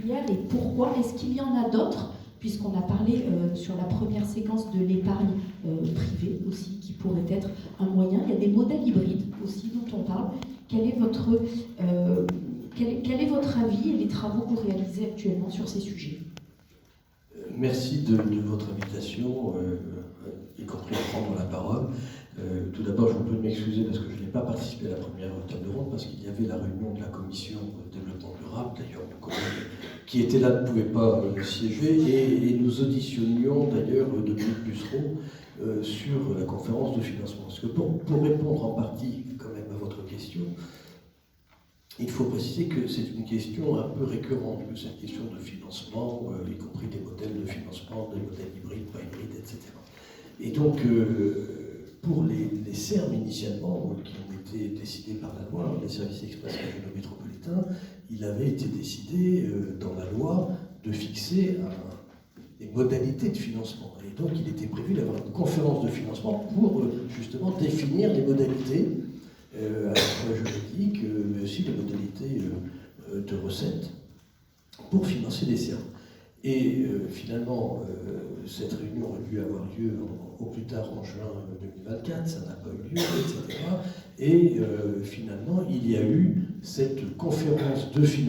particulière et pourquoi? Est-ce qu'il y en a d'autres? Puisqu'on a parlé sur la première séquence de l'épargne privée aussi, qui pourrait être un moyen. Il y a des modèles hybrides aussi dont on parle. Quel est votre avis et les travaux que vous réalisez actuellement sur ces sujets? Merci de votre invitation, y compris à prendre la parole. Tout d'abord, je vous prie de m'excuser parce que je n'ai pas participé à la première table ronde, parce qu'il y avait la réunion de la commission développement durable. D'ailleurs, nos collègues qui étaient là ne pouvaient pas siéger, et nous auditionnions d'ailleurs Dominique Bussereau sur la conférence de financement. Parce que pour répondre en partie quand même à votre question, il faut préciser que c'est une question un peu récurrente, cette question de financement, y compris des modèles de financement, des modèles hybrides, pas hybrides, etc. Et donc, pour les SERM initialement, qui ont été décidés par la loi, les services express régionaux métropolitains, il avait été décidé dans la loi de fixer des modalités de financement. Et donc, il était prévu d'avoir une conférence de financement pour justement définir les modalités à la fois juridiques, mais aussi les modalités de recettes pour financer les SERM. Et finalement, cette réunion aurait dû avoir lieu au plus tard en juin 2024, ça n'a pas eu lieu, etc. Et finalement, il y a eu cette conférence de financement